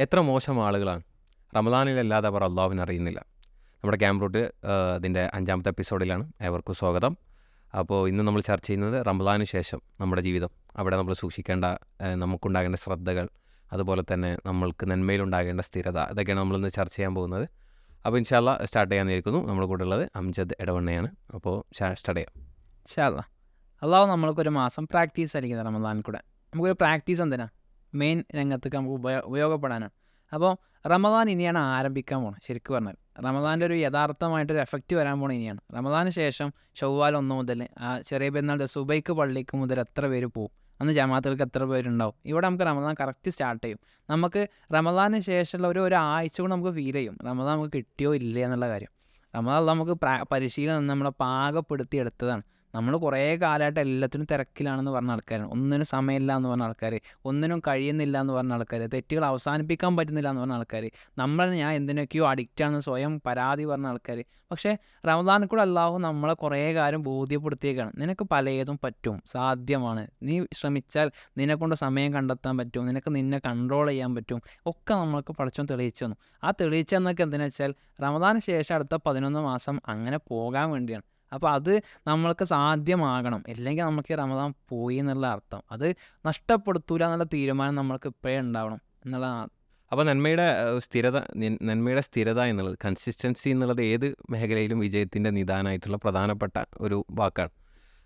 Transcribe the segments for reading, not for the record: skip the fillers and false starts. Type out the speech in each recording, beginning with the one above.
എത്ര മോശം ആളുകളാണ് റമദാനിലല്ലാതെ അവർ അള്ളാഹുവിനെ അറിയുന്നില്ല. നമ്മുടെ ക്യാമ്പ് റൂട്ട് അതിൻ്റെ 5ാമത്തെ എപ്പിസോഡിലാണ്. ഏവർക്കും സ്വാഗതം. അപ്പോൾ ഇന്ന് നമ്മൾ ചർച്ച ചെയ്യുന്നത് റമദാന് ശേഷം നമ്മുടെ ജീവിതം, അവിടെ നമ്മൾ സൂക്ഷിക്കേണ്ട നമുക്കുണ്ടാകേണ്ട ശ്രദ്ധകൾ, അതുപോലെ തന്നെ നമ്മൾക്ക് നന്മയിലുണ്ടാകേണ്ട സ്ഥിരത, ഇതൊക്കെയാണ് നമ്മളിന്ന് ചർച്ച ചെയ്യാൻ പോകുന്നത്. അപ്പോൾ ഇൻഷാ അല്ലാ സ്റ്റാർട്ട് ചെയ്യാനിരിക്കുന്നു. നമ്മുടെ കൂടെ ഉള്ളത് അംജദ് എടവണ്ണയാണ്. അപ്പോൾ സ്റ്റാർട്ട് ചെയ്യാം. ഇൻഷാ അല്ലാ. അള്ളാഹു നമ്മൾക്കൊരു മാസം പ്രാക്ടീസ് ആയിരിക്കുന്നത് റമദാനിൽ കൂടെ. നമുക്കൊരു പ്രാക്ടീസ് എന്തിനാ? മെയിൻ രംഗത്തേക്ക് നമുക്ക് ഉപയോഗപ്പെടാനാണ്. അപ്പോൾ റമദാൻ ഇനിയാണ് ആരംഭിക്കാൻ പോകണം. ശരിക്കും പറഞ്ഞാൽ റമദാൻ്റെ ഒരു യഥാർത്ഥമായിട്ടൊരു എഫക്റ്റ് വരാൻ പോകണം ഇനിയാണ്. റമദാന് ശേഷം ചൊവ്വാൽ 1 മുതൽ ആ ചെറിയ പെരുന്നാൾ സുബൈക്ക് പള്ളിക്ക് മുതൽ എത്ര പേര് പോകും, അന്ന് ജമാഅത്തുകൾക്ക് എത്ര പേരുണ്ടാവും. ഇവിടെ നമുക്ക് റമദാൻ കറക്റ്റ് സ്റ്റാർട്ട് ചെയ്യും. നമുക്ക് റമദാന് ശേഷമുള്ള ഒരു ആഴ്ച കൊണ്ട് നമുക്ക് ഫീൽ ചെയ്യും റമദാൻ നമുക്ക് കിട്ടിയോ ഇല്ലേ എന്നുള്ള കാര്യം. റമദാൻ നമുക്ക് പരിശീലനം നമ്മളെ പാകപ്പെടുത്തി എടുത്തതാണ്. നമ്മൾ കുറേ കാലമായിട്ട് എല്ലാത്തിനും തിരക്കിലാണെന്ന് പറഞ്ഞ ആൾക്കാരാണ്. ഒന്നിനും സമയമില്ല എന്ന് പറഞ്ഞ ആൾക്കാർ, ഒന്നിനും കഴിയുന്നില്ല എന്ന് പറഞ്ഞ ആൾക്കാർ, തെറ്റുകൾ അവസാനിപ്പിക്കാൻ പറ്റുന്നില്ല എന്ന് പറഞ്ഞ ആൾക്കാർ, ഞാൻ എന്തിനൊക്കെയോ അഡിക്റ്റാണെന്ന് സ്വയം പരാതി പറഞ്ഞ ആൾക്കാർ. പക്ഷേ റമദാനിൽ കൂടെ അല്ലാഹു നമ്മളെ കുറേ കാര്യം ബോധ്യപ്പെടുത്തിയേക്കാണ്. നിനക്ക് പലതും പറ്റും, സാധ്യമാണ്, നീ ശ്രമിച്ചാൽ നിന്നെക്കൊണ്ട് സമയം കണ്ടെത്താൻ പറ്റും, നിന്നെ കൺട്രോൾ ചെയ്യാൻ പറ്റും, ഒക്കെ നമ്മൾക്ക് പടച്ചോൻ തെളിയിച്ചു തന്നു. ആ തെളിയിച്ചെന്നൊക്കെ എന്തിനാ വെച്ചാൽ റമദാന് ശേഷം അടുത്ത 11 മാസം അങ്ങനെ പോകാൻ വേണ്ടിയാണ്. അപ്പോൾ അത് നമ്മൾക്ക് സാധ്യമാകണം. ഇല്ലെങ്കിൽ നമുക്ക് റമദാൻ പോയി എന്നുള്ള അർത്ഥം. അത് നഷ്ടപ്പെടുത്തൂല എന്നുള്ള തീരുമാനം നമ്മൾക്ക് ഇപ്പോഴേ ഉണ്ടാവണം എന്നുള്ളതാണ്. അപ്പോൾ നന്മയുടെ സ്ഥിരത എന്നുള്ളത്, കൺസിസ്റ്റൻസി എന്നുള്ളത് ഏത് മേഖലയിലും വിജയത്തിൻ്റെ നിദാനമായിട്ടുള്ള പ്രധാനപ്പെട്ട ഒരു വാക്കാണ്.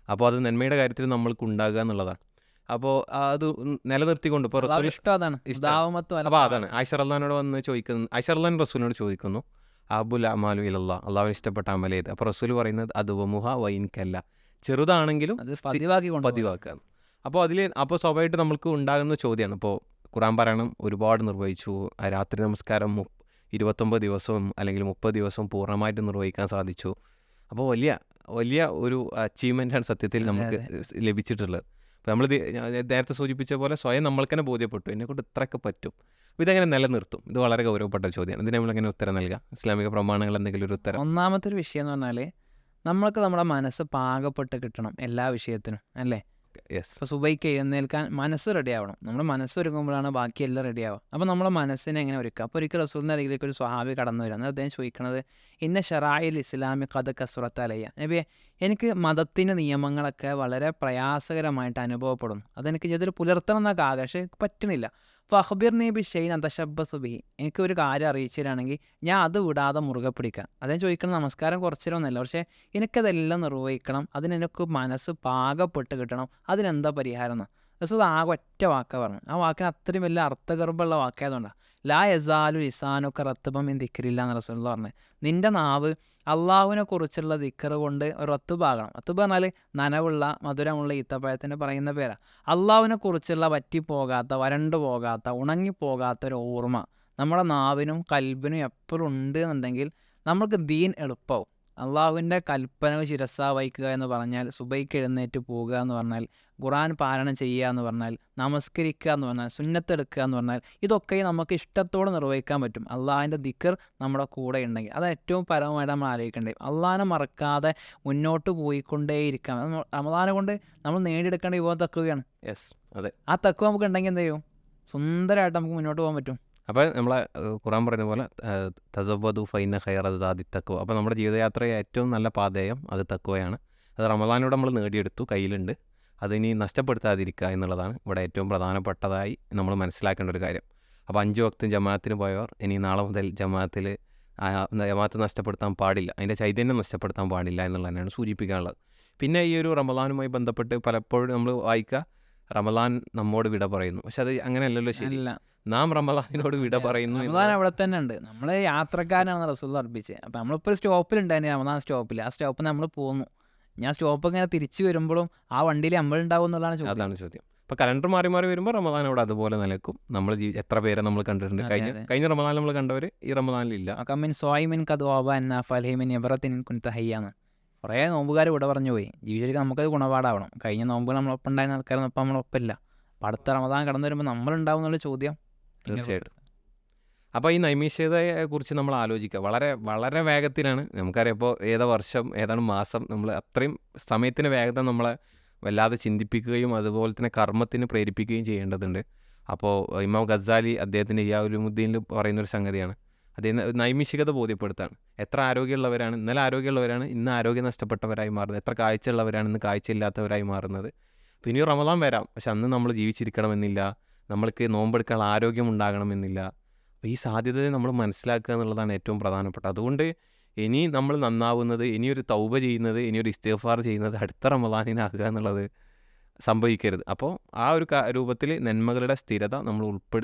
അപ്പോൾ അത് നന്മയുടെ കാര്യത്തിൽ നമ്മൾക്ക് ഉണ്ടാകുക എന്നുള്ളതാണ്. അപ്പോൾ അത് നിലനിർത്തിക്കൊണ്ട് ഇപ്പോൾ റസൂൽ ഇഷ്ടം അതാണ്. അപ്പോൾ അതാണ് ആയിഷ റളിയല്ലാഹു വന്ന് ചോദിക്കുന്നത്. ആയിഷ റളിയല്ലാഹു റസൂലിനോട് ചോദിക്കുന്നു, അബുൽ അമാലു ഇലല്ലാ, അള്ളാഹുവിന് ഇഷ്ടപ്പെട്ട അമൽ ചെയ്ത്. അപ്പോൾ റസൂൽ പറയുന്നത് അത് വമുഹ വൈൻകല്ല, ചെറുതാണെങ്കിലും പതിവാക്കുക. അപ്പോൾ സ്വാഭാവികമായിട്ട് നമ്മൾക്ക് ഉണ്ടാകുന്ന ചോദ്യമാണ്. ഇപ്പോൾ ഖുർആൻ പാരായണം ഒരുപാട് നിർവഹിച്ചു, രാത്രി നമസ്കാരം 29 ദിവസവും അല്ലെങ്കിൽ 30 ദിവസവും പൂർണ്ണമായിട്ട് നിർവഹിക്കാൻ സാധിച്ചു. അപ്പോൾ വലിയ ഒരു അച്ചീവ്മെൻ്റാണ് സത്യത്തിൽ നമുക്ക് ലഭിച്ചിട്ടുള്ളത്. അപ്പോൾ നമ്മൾ നേരത്തെ സൂചിപ്പിച്ച പോലെ സ്വയം നമ്മൾക്ക് തന്നെ ബോധ്യപ്പെട്ടു, എന്നെക്കൊണ്ട് ഇത്രയൊക്കെ പറ്റും. അപ്പോൾ ഇതെങ്ങനെ നിലനിർത്തും? ഇത് വളരെ ഗൗരവപ്പെട്ട ചോദ്യമാണ്. ഇതിന് നമ്മളെങ്ങനെ ഉത്തരം നൽകാം? ഇസ്ലാമിക പ്രമാണങ്ങൾ എന്തെങ്കിലും ഒരു ഉത്തരം? ഒന്നാമത്തെ ഒരു വിഷയം എന്ന് പറഞ്ഞാൽ നമ്മൾക്ക് നമ്മുടെ മനസ്സ് പാകപ്പെട്ട് കിട്ടണം എല്ലാ വിഷയത്തിനും, അല്ലേ? ഇപ്പോൾ സുബൈക്ക് എഴുന്നേൽക്കാൻ മനസ്സ് റെഡി ആവണം. നമ്മുടെ മനസ്സ് ഒരുങ്ങുമ്പോഴാണ് ബാക്കിയെല്ലാം റെഡി ആവുക. അപ്പോൾ നമ്മളെ മനസ്സിനെ എങ്ങനെ ഒരുക്കുക? അപ്പോൾ ഒരിക്കൽ റസൂലിൻ്റെ അരികിലേക്ക് ഒരു സ്വഹാബി കടന്നു വരിക. എന്നാൽ അദ്ദേഹം ചോദിക്കണത്, ഇന്ന ഷറായിൽ ഇസ്ലാമി ഖദ് കസ്റത്ത് അലയ്യ നബിയെ, എനിക്ക് മതത്തിൻ്റെ നിയമങ്ങളൊക്കെ വളരെ പ്രയാസകരമായിട്ട് അനുഭവപ്പെടുന്നു. അതെനിക്ക് ജീവിതത്തിൽ പുലർത്തണം എന്നൊക്കെ പക്ഷേ പറ്റണില്ല. ഫഹ്ബിർനി ബി ഷൈൻ അന്തശബ്ബസു ബിഹി, എനിക്ക് ഒരു കാര്യം അറിയിച്ചു തരാണെങ്കിൽ ഞാൻ അത് വിടാതെ മുറുകെ പിടിക്കാം. അദ്ദേഹം ചോദിക്കണം, നമസ്കാരം കുറച്ചിലൊന്നല്ല, പക്ഷേ എനിക്കതെല്ലാം നിർവഹിക്കണം, അതിനെനിക്ക് മനസ്സ് പാകപ്പെട്ട് കിട്ടണം, അതിനെന്താ പരിഹാരം എന്ന് റസൂൽ ആകെ ഒറ്റ വാക്കാണ് പറഞ്ഞു. ആ വാക്കിന് അത്രയും വലിയ അർത്ഥഗർഭമുള്ള വാക്കായതുകൊണ്ടാണ്. ലാ യസാലു ലിസാനുക റത്ബൻ മിൻ ദിക്രില്ല എന്ന് റസൂൽ പറഞ്ഞത്. നിൻ്റെ നാവ് അള്ളാഹുവിനെ കുറിച്ചുള്ള ദിക്ർ കൊണ്ട് ഒരു റത്തുബാകണം. റത്തുബ് പറഞ്ഞാൽ നനവുള്ള മധുരമുള്ള ഈത്തപ്പഴത്തിന് പറയുന്ന പേരാണ്. അള്ളാഹുവിനെ കുറിച്ചുള്ള വറ്റിപ്പോകാത്ത, വരണ്ടു പോകാത്ത, ഉണങ്ങിപ്പോകാത്ത ഒരു ഓർമ്മ നമ്മുടെ നാവിനും കൽബിനും എപ്പോഴും ഉണ്ട് എന്നുണ്ടെങ്കിൽ നമ്മൾക്ക് ദീൻ എളുപ്പമാവും. അള്ളാഹുവിൻ്റെ കൽപ്പനകൾ ശിരസാ വഹിക്കുക എന്ന് പറഞ്ഞാൽ, സുബൈക്ക് എഴുന്നേറ്റ് പോകുക എന്ന് പറഞ്ഞാൽ, ഖുർആൻ പാരായണം ചെയ്യുക എന്ന് പറഞ്ഞാൽ, നമസ്കരിക്കുക എന്ന് പറഞ്ഞാൽ, സുന്നത്തെടുക്കുക എന്ന് പറഞ്ഞാൽ, ഇതൊക്കെ നമുക്ക് ഇഷ്ടത്തോടെ നിർവഹിക്കാൻ പറ്റും അള്ളാഹിൻ്റെ ദിക്ർ നമ്മുടെ കൂടെ ഉണ്ടെങ്കിൽ. അത് ഏറ്റവും പരമമായിട്ട് നമ്മൾ ആലോചിക്കേണ്ടത്. അള്ളാഹിനെ മറക്കാതെ മുന്നോട്ട് പോയിക്കൊണ്ടേയിരിക്കാം. റമദാനെ കൊണ്ട് നമ്മൾ നേടിയെടുക്കേണ്ട വിഭവം തക്കുകയാണ്. അതെ, ആ തക്കുവ നമുക്ക് ഉണ്ടെങ്കിൽ എന്ത് ചെയ്യും? സുന്ദരമായിട്ട് നമുക്ക് മുന്നോട്ട് പോകാൻ പറ്റും. അപ്പോൾ നമ്മളെ ഖുർആൻ പറയുന്ന പോലെ തസവ്വദു ഫൈന ഖൈറ സാദി തഖ്വ. അപ്പോൾ നമ്മുടെ ജീവിതയാത്രയെ ഏറ്റവും നല്ല പാതയം അത് തഖ്വയാണ്. അത് റമദാനിലൂടെ നമ്മൾ നേടിയെടുത്തു, കയ്യിലുണ്ട്. അതിനി നഷ്ടപ്പെടുത്താതിരിക്കുക എന്നുള്ളതാണ് ഇവിടെ ഏറ്റവും പ്രധാനപ്പെട്ടതായി നമ്മൾ മനസ്സിലാക്കേണ്ട ഒരു കാര്യം. അപ്പോൾ 5 വക്തും ജമാഅത്തിന് പോയവർ ഇനി നാളെ മുതൽ ജമാഅത്ത് നഷ്ടപ്പെടുത്താൻ പാടില്ല, അതിൻ്റെ ചൈതന്യം നഷ്ടപ്പെടുത്താൻ പാടില്ല എന്നുള്ളതാണ് സൂചിപ്പിക്കാനുള്ളത്. പിന്നെ ഈ ഒരു റമദാനുമായി ബന്ധപ്പെട്ട് പലപ്പോഴും നമ്മൾ വായിക്കുക, റമദാൻ നമ്മോട് വിട പറയുന്നു. പക്ഷെ അത് അങ്ങനെയല്ലല്ലോ. ശരിയല്ല, നാം റമദാനിനോട് വിട പറയുന്നു. റമദാൻ അവിടെ തന്നെ ഉണ്ട്. നമ്മൾ യാത്രക്കാരാണ് റസൂൽ അർപ്പിച്ചത്. അപ്പം നമ്മളിപ്പോൾ സ്റ്റോപ്പിലുണ്ടായിരുന്നു, റമദാൻ സ്റ്റോപ്പിൽ. ആ സ്റ്റോപ്പിൽ നമ്മൾ പോകുന്നു. ഞാൻ സ്റ്റോപ്പ് ഇങ്ങനെ തിരിച്ചു വരുമ്പോഴും ആ വണ്ടിയിൽ നമ്മളുണ്ടാവും എന്നുള്ളതാണ് ചോദ്യം. അതാണ് ചോദ്യം. ഇപ്പോൾ കലണ്ടർ മാറി വരുമ്പോൾ റമദാൻ അവിടെ അതുപോലെ നിലക്കും. നമ്മൾ എത്ര പേരെ നമ്മൾ കണ്ടിട്ടുണ്ട്. കഴിഞ്ഞ റമദാൻ നമ്മൾ കണ്ടവർ ഈ റമദാനിലില്ല. കമ്മിൻ സ്വായിമിൻ കദ്വാബ എന്ന ഫൽഹിമിൻ എബറത്തിൻ കുൻതഹയ്യാന്ന് കുറേ നോമ്പുകാർ ഇവിടെ പറഞ്ഞു പോയി. ജീവിതത്തിൽ നമുക്കത് ഗുണപാടാവണം. കഴിഞ്ഞ നോമ്പുകൾ നമ്മളൊപ്പം ഉണ്ടായിരുന്ന ആൾക്കാരൊന്നും ഇപ്പം നമ്മളൊപ്പമില്ല. അപ്പം അടുത്ത റമദാൻ കടന്നു വരുമ്പോൾ നമ്മളുണ്ടാവും എന്നുള്ള ചോദ്യം തീർച്ചയായിട്ടും. അപ്പോൾ ഈ നൈമിഷികതയെക്കുറിച്ച് നമ്മൾ ആലോചിക്കുക വളരെ വളരെ വേഗത്തിലാണ്. നമുക്കറിയാം ഇപ്പോൾ വർഷം ഏതാണ് മാസം, നമ്മൾ അത്രയും സമയത്തിൻ്റെ വേഗത നമ്മളെ വല്ലാതെ ചിന്തിപ്പിക്കുകയും അതുപോലെ തന്നെ കർമ്മത്തിന് പ്രേരിപ്പിക്കുകയും ചെയ്യേണ്ടതുണ്ട്. അപ്പോൾ ഇമാം ഗസാലി അദ്ദേഹത്തിൻ്റെ ഇയാഉലുമുദ്ദീനിൽ പറയുന്നൊരു സംഗതിയാണ്, അദ്ദേഹം നൈമിഷികത ബോധ്യപ്പെടുത്താണ്. എത്ര ആരോഗ്യമുള്ളവരാണ് ഇന്നലെ ആരോഗ്യമുള്ളവരാണ് ഇന്ന് ആരോഗ്യം നഷ്ടപ്പെട്ടവരായി മാറുന്നത്, എത്ര കാഴ്ചയുള്ളവരാണ് ഇന്ന് കാഴ്ചയില്ലാത്തവരായി മാറുന്നത്. പിന്നെ റമദാൻ വരാം, പക്ഷെ അന്ന് നമ്മൾ ജീവിച്ചിരിക്കണമെന്നില്ല, നമ്മൾക്ക് നോമ്പെടുക്കാനുള്ള ആരോഗ്യം ഉണ്ടാകണമെന്നില്ല. അപ്പോൾ ഈ സാധ്യതയെ നമ്മൾ മനസ്സിലാക്കുക എന്നുള്ളതാണ് ഏറ്റവും പ്രധാനപ്പെട്ട. അതുകൊണ്ട് ഇനി നമ്മൾ നന്നാവുന്നത്, ഇനിയൊരു തൗബ ചെയ്യുന്നത്, ഇനിയൊരു ഇസ്തിഗ്ഫാർ ചെയ്യുന്നത് അടുത്ത റമദാനിനാകുക എന്നുള്ളത് സംഭവിക്കരുത്. അപ്പോൾ ആ ഒരു രൂപത്തിൽ നന്മകളുടെ സ്ഥിരത നമ്മൾ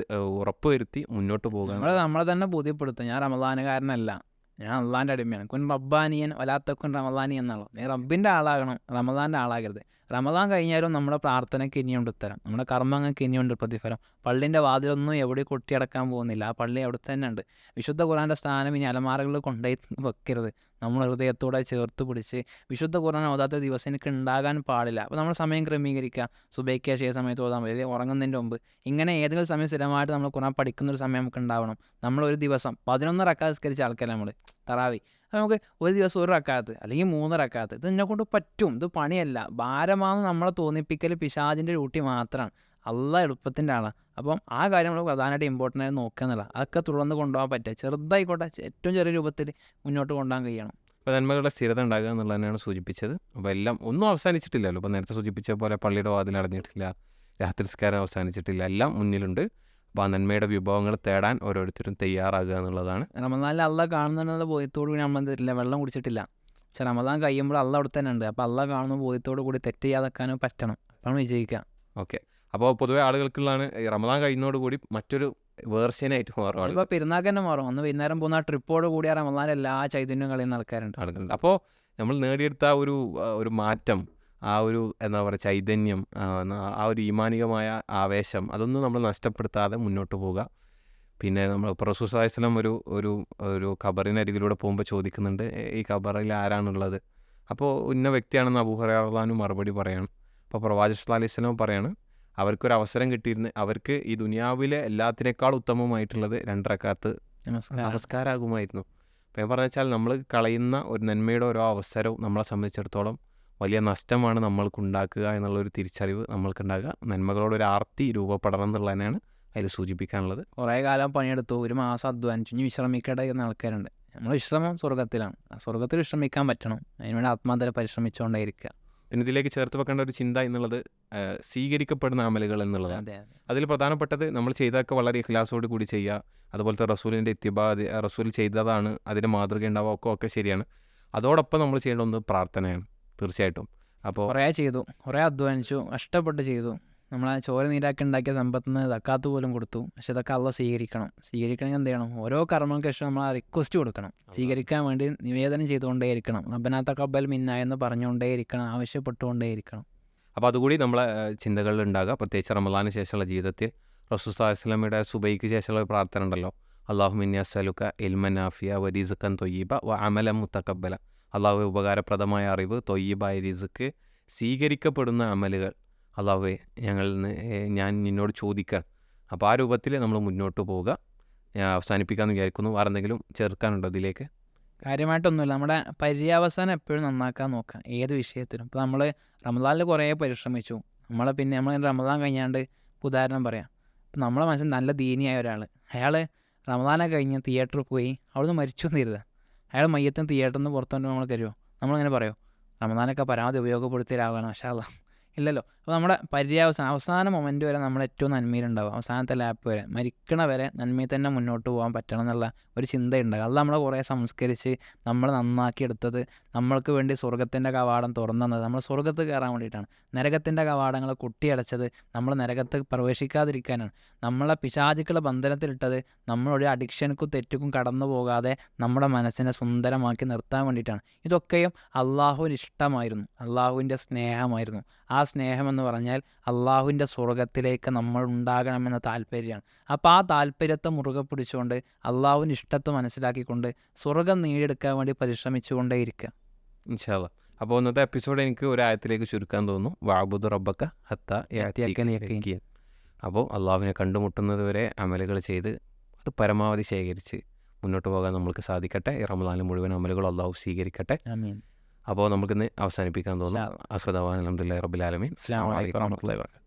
ഉറപ്പുവരുത്തി മുന്നോട്ട് പോകുക. നമ്മളെ തന്നെ ബോധ്യപ്പെടുത്തുക, ഞാൻ റമദാനുകാരനല്ല, ഞാൻ അള്ളാൻ്റെ അടിമയാണ്. കുൻ റബ്ബാനിയൻ വലാത്തക്കുൻ റമദാനി എന്നുള്ളത്. നീ റബ്ബിൻ്റെ ആളാകണം, റമദാൻ്റെ ആളാകരുത്. റമദാൻ കഴിഞ്ഞാലും നമ്മുടെ പ്രാർത്ഥനയ്ക്ക് ഇനിയുണ്ട് ഉത്തരം, നമ്മുടെ കർമ്മങ്ങൾക്ക് ഇനിയുണ്ട് പ്രതിഫലം. പള്ളിൻ്റെ വാതിലൊന്നും എവിടെ കൊട്ടിയടക്കാൻ പോകുന്നില്ല, ആ പള്ളി അവിടെ തന്നെ ഉണ്ട്. വിശുദ്ധ ഖുർആൻ്റെ സ്ഥാനം ഇനി അലമാരകളിൽ കൊണ്ടുപോയി വെക്കരുത്, നമ്മൾ ഹൃദയത്തോടെ ചേർത്ത് പിടിച്ച് വിശുദ്ധ ഖുർആൻ ഓതാത്ത ദിവസം എനിക്ക് ഉണ്ടാകാൻ പാടില്ല. അപ്പോൾ നമ്മൾ സമയം ക്രമീകരിക്കുക, സുബൈക്ക് ശേഷം സമയത്ത് ഓതാൻ പറ്റും, ഉറങ്ങുന്നതിൻ്റെ മുമ്പ്. ഇങ്ങനെ ഏതെങ്കിലും സമയം സ്ഥിരമായിട്ട് നമ്മൾ ഖുർആൻ പഠിക്കുന്നൊരു സമയം നമുക്ക് ഉണ്ടാവണം. നമ്മളൊരു ദിവസം 11 റക്അത്ത് നിസ്കരിച്ച ആൾക്കാർ നമ്മൾ തറാവി, അപ്പോൾ നമുക്ക് ഒരു ദിവസം 1 റക്അത്ത് അല്ലെങ്കിൽ 3 റക്അത്ത്, ഇത് എന്നെക്കൊണ്ട് പറ്റും, ഇത് പണിയല്ല, ഭാരമാണെന്ന് നമ്മളെ തോന്നിപ്പിക്കൽ പിശാചിൻ്റെ ഡ്യൂട്ടി മാത്രമാണ്. അള്ളാഹ് എളുപ്പത്തിൻ്റെ ആളാണ്. അപ്പം ആ കാര്യം നമ്മൾ പ്രധാനമായിട്ട് ഇമ്പോർട്ടൻ്റ് ആയി നോക്കുക എന്നുള്ള, അതൊക്കെ തുടർന്ന് കൊണ്ടുപോകാൻ പറ്റുക, ചെറുതായിക്കോട്ടെ ഏറ്റവും ചെറിയ രൂപത്തിൽ മുന്നോട്ട് കൊണ്ടുപോകാൻ കഴിയണം. അപ്പോൾ നന്മകളുടെ സ്ഥിരത ഉണ്ടാകുക എന്നുള്ളത് തന്നെയാണ് സൂചിപ്പിച്ചത്. അപ്പോൾ എല്ലാം ഒന്നും അവസാനിച്ചിട്ടില്ലല്ലോ. ഇപ്പോൾ നേരത്തെ സൂചിപ്പിച്ച പോലെ പള്ളിയുടെ വാതിൽ അടഞ്ഞിട്ടില്ല, രാത്രിസ്കാരം അവസാനിച്ചിട്ടില്ല, എല്ലാം മുന്നിലുണ്ട്. അപ്പോൾ ആ നന്മയുടെ വിഭവങ്ങൾ തേടാൻ ഓരോരുത്തരും തയ്യാറാകുക എന്നുള്ളതാണ്. റമദാനിൽ അള്ളാഹ് കാണുന്നുള്ള ബോധ്യത്തോടു കൂടി നമ്മൾ എന്തില്ല, വെള്ളം കുടിച്ചിട്ടില്ല, പക്ഷെ റമദാൻ കഴിയുമ്പോൾ അള്ളാഹ് അവിടെ തന്നെ ഉണ്ട്. അപ്പോൾ അള്ളാഹ് കാണുന്ന ബോധ്യത്തോടു കൂടി തെറ്റ് ചെയ്യാതെക്കാനും പറ്റണം, അപ്പോൾ വിജയിക്കുക. ഓക്കെ, അപ്പോൾ പൊതുവെ ആളുകൾക്കുള്ളതാണ് ഈ റമദാൻ കഴിയുന്നതോടുകൂടി മറ്റൊരു വേർഷനായിട്ട് മാറും. ഇപ്പോൾ പെരുന്നാൾക്ക് തന്നെ മാറും, അന്ന് വൈകുന്നേരം പോകുന്ന ട്രിപ്പോട് കൂടി ആ റമദാൻ എല്ലാ ചൈതന്യം കളയുന്ന ആൾക്കാരുണ്ട്. അപ്പോൾ നമ്മൾ നേടിയെടുത്ത ഒരു മാറ്റം, ആ ഒരു എന്താ പറയുക ചൈതന്യം, ആ ഒരു ഈമാനികമായ ആവേശം, അതൊന്നും നമ്മൾ നഷ്ടപ്പെടുത്താതെ മുന്നോട്ട് പോവുക. പിന്നെ നമ്മൾ റസൂൽ സ്വല്ലല്ലാഹു അലൈഹി വസല്ലം ഒരു ഖബറിനരികിലൂടെ പോകുമ്പോൾ ചോദിക്കുന്നുണ്ട്, ഈ ഖബറിൽ ആരാണുള്ളത്? അപ്പോൾ ഇന്ന വ്യക്തിയാണെന്ന് അബൂ ഹുറൈറ റളിയല്ലാഹു അൻഹു മറുപടി പറയാണ്. അപ്പോൾ പ്രവാചകൻ സ്വല്ലല്ലാഹു അലൈഹി വസല്ലം പറയാണ്, അവർക്കൊരു അവസരം കിട്ടിയിരുന്നു, അവർക്ക് ഈ ദുനിയാവിലെ എല്ലാത്തിനേക്കാൾ ഉത്തമമായിട്ടുള്ളത് 2 റക്അത്ത് നമസ്കാരമാകുമായിരുന്നു. അപ്പോൾ ഞാൻ പറഞ്ഞു വെച്ചാൽ നമ്മൾ കളയുന്ന ഒരു നന്മയുടെ ഓരോ അവസരവും നമ്മളെ സംബന്ധിച്ചിടത്തോളം വലിയ നഷ്ടമാണ് നമ്മൾക്കുണ്ടാക്കുക എന്നുള്ളൊരു തിരിച്ചറിവ് നമ്മൾക്കുണ്ടാകുക. നന്മകളോടൊരു ആർത്തി രൂപപ്പെടണം എന്നുള്ളതിനാണ് അതിൽ സൂചിപ്പിക്കാനുള്ളത്. കുറേ കാലം പണിയെടുത്തു, 1 മാസം അധ്വാനിച്ചു, ഇനി വിശ്രമിക്കട്ടെ എന്ന ആൾക്കാരുണ്ട്. നമ്മൾ വിശ്രമം സ്വർഗത്തിലാണ്, സ്വർഗത്തിൽ വിശ്രമിക്കാൻ പറ്റണം, അതിനുവേണ്ടി ആത്മാർത്ഥത പരിശ്രമിച്ചുകൊണ്ടേയിരിക്കുക. പിന്നെ ഇതിലേക്ക് ചേർത്ത് വെക്കേണ്ട ഒരു ചിന്ത എന്നുള്ളത് സ്വീകരിക്കപ്പെടുന്ന അമലുകൾ എന്നുള്ളതാണ്. അതിൽ പ്രധാനപ്പെട്ടത് നമ്മൾ ചെയ്തതൊക്കെ വളരെ ഇഖ്ലാസോട് കൂടി ചെയ്യുക, അതുപോലത്തെ റസൂലിൻ്റെ ഇത്തിബാ, റസൂൽ ചെയ്തതാണ് അതിൻ്റെ മാതൃക ഉണ്ടാവുക, ഒക്കെ ശരിയാണ്. അതോടൊപ്പം നമ്മൾ ചെയ്യേണ്ട ഒന്ന് പ്രാർത്ഥനയാണ് തീർച്ചയായിട്ടും. അപ്പോൾ കുറേ ചെയ്തു, കുറേ അധ്വാനിച്ചു, കഷ്ടപ്പെട്ട് ചെയ്തു, നമ്മൾ ആ ചോര നീരാക്കി ഉണ്ടാക്കിയ സമ്പത്തിന് സക്കാത്ത് പോലും കൊടുത്തു, പക്ഷെ ഇതൊക്കെ അള്ളാഹ് സ്വീകരിക്കണമെങ്കിൽ എന്ത് ചെയ്യണം? ഓരോ കർമ്മങ്ങൾക്ക് ശേഷം നമ്മൾ ആ റിക്വസ്റ്റ് കൊടുക്കണം, സ്വീകരിക്കാൻ വേണ്ടി നിവേദനം ചെയ്തുകൊണ്ടേയിരിക്കണം, റബ്ബനാ തഖബ്ബൽ മിന്നാ എന്ന് പറഞ്ഞുകൊണ്ടേയിരിക്കണം, ആവശ്യപ്പെട്ടുകൊണ്ടേയിരിക്കണം. അപ്പോൾ അതുകൂടി നമ്മളെ ചിന്തകളിൽ ഉണ്ടാകുക. പ്രത്യേകിച്ച് റമദാന് ശേഷമുള്ള ജീവിതത്തിൽ റസൂൽ സ്വല്ലല്ലാഹു അലൈഹി വസല്ലമയുടെ സുബൈക്ക് ശേഷമുള്ള ഒരു പ്രാർത്ഥന ഉണ്ടല്ലോ, അല്ലാഹുമ്മ ഇന്നി അസ്അലുക ഇൽമൻ നാഫിയ വ റിസ്ഖൻ ത്വയ്യിബ വ അമലൻ മുതഖബ്ബല. അള്ളാഹുവെ ഉപകാരപ്രദമായ അറിവ്, ത്വയ്യിബായ റിസ്ഖ്, സ്വീകരിക്കപ്പെടുന്ന അമലുകൾ അള്ളാഹുവെ ഞാൻ നിന്നോട് ചോദിക്കാൻ. അപ്പോൾ ആ രൂപത്തിൽ നമ്മൾ മുന്നോട്ട് പോവുക. ഞാൻ അവസാനിപ്പിക്കാമെന്ന് വിചാരിക്കുന്നു. വേറെ എന്തെങ്കിലും ചേർക്കാനുണ്ടോ ഇതിലേക്ക്? കാര്യമായിട്ടൊന്നുമില്ല, നമ്മുടെ പര്യവസാനം എപ്പോഴും നന്നാക്കാൻ നോക്കുക ഏത് വിഷയത്തിലും. ഇപ്പോൾ നമ്മൾ റമദാനിൽ കുറേ പരിശ്രമിച്ചു, നമ്മൾ റമദാൻ കഴിഞ്ഞാണ്ട് ഉദാഹരണം പറയാം, ഇപ്പം നമ്മളെ മനസ്സിൽ നല്ല ദീനിയായ ഒരാൾ, അയാൾ റമദാനൊക്കെ കഴിഞ്ഞ് തിയേറ്ററിൽ പോയി അവിടുന്ന് മരിച്ചു എന്നിരുത്, അയാൾ മയ്യത്തിന് തിയേറ്ററിൽ നിന്ന് പുറത്തുകൊണ്ട് നമ്മൾ കരുവോ? നമ്മളിങ്ങനെ പറയുമോ റമദാനൊക്കെ പരമാവധി ഉപയോഗപ്പെടുത്തിയാലാകണം? മാഷാ അല്ലാഹ്, ഇല്ലല്ലോ. അപ്പോൾ നമ്മുടെ അവസാന മൊമെൻ്റ് വരെ നമ്മൾ ഏറ്റവും നന്മയിലുണ്ടാവും, അവസാനത്തെ ലാപ്പ് വരെ, മരിക്കണ വരെ നന്മയിൽ തന്നെ മുന്നോട്ട് പോകാൻ പറ്റണം എന്നുള്ള ഒരു ചിന്തയുണ്ടാകും. അത് നമ്മളെ കുറേ സംസ്കരിച്ച് നമ്മൾ നന്നാക്കിയെടുത്തത്, നമ്മൾക്ക് വേണ്ടി സ്വർഗത്തിൻ്റെ കവാടം തുറന്നത് നമ്മൾ സ്വർഗത്ത് കയറാൻ വേണ്ടിയിട്ടാണ്. നരകത്തിൻ്റെ കവാടങ്ങൾ കൊട്ടിയടച്ചത് നമ്മൾ നരകത്ത് പ്രവേശിക്കാതിരിക്കാനാണ്. നമ്മളെ പിശാചുക്കളെ ബന്ധനത്തിലിട്ടത് നമ്മളൊരു അഡിക്ഷനുക്കും തെറ്റുക്കും കടന്നു പോകാതെ നമ്മുടെ മനസ്സിനെ സുന്ദരമാക്കി നിർത്താൻ വേണ്ടിയിട്ടാണ്. ഇതൊക്കെയും അള്ളാഹുവിന് ഇഷ്ടമായിരുന്നു, അള്ളാഹുവിൻ്റെ സ്നേഹമായിരുന്നു. ആ സ്നേഹമെന്ന് പറഞ്ഞാൽ അള്ളാഹുവിൻ്റെ സ്വർഗത്തിലേക്ക് നമ്മൾ ഉണ്ടാകണമെന്ന താല്പര്യമാണ്. അപ്പോൾ ആ താല്പര്യത്തെ മുറുകെ പിടിച്ചുകൊണ്ട് അള്ളാഹുവിൻ്റെ ഇഷ്ടത്തെ മനസ്സിലാക്കിക്കൊണ്ട് സ്വർഗം നേടിയെടുക്കാൻ വേണ്ടി പരിശ്രമിച്ചുകൊണ്ടേയിരിക്കുക ഇൻഷാ അല്ലാഹ്. അപ്പോൾ ഇന്നത്തെ എപ്പിസോഡ് എനിക്ക് ഒരു ആയത്തിലേക്ക് ചുരുക്കാൻ തോന്നുന്നു, വഅബ്ദു റബ്ബക ഹത്താ യഅതിയക്കൽ യഖീൻ. അപ്പോൾ അള്ളാഹുവിനെ കണ്ടുമുട്ടുന്നത് വരെ അമലുകൾ ചെയ്ത് അത് പരമാവധി ശേഖരിച്ച് മുന്നോട്ട് പോകാൻ നമ്മൾക്ക് സാധിക്കട്ടെ. ഈ റമദാനിൽ മുഴുവൻ അമലുകൾ അള്ളാഹു സ്വീകരിക്കട്ടെ. ആമീൻ. അപ്പോൾ നമുക്കിന്ന് അവസാനിപ്പിക്കാൻ തോന്നുന്നു. അസ്സലാമു അലൈക്കും വറഹ്മത്തുള്ളാഹി റബ്ബിൽ ആലമീൻ. അസ്സലാമു അലൈക്കും വറഹ്മത്തുള്ളാഹി വബറകാതുഹു.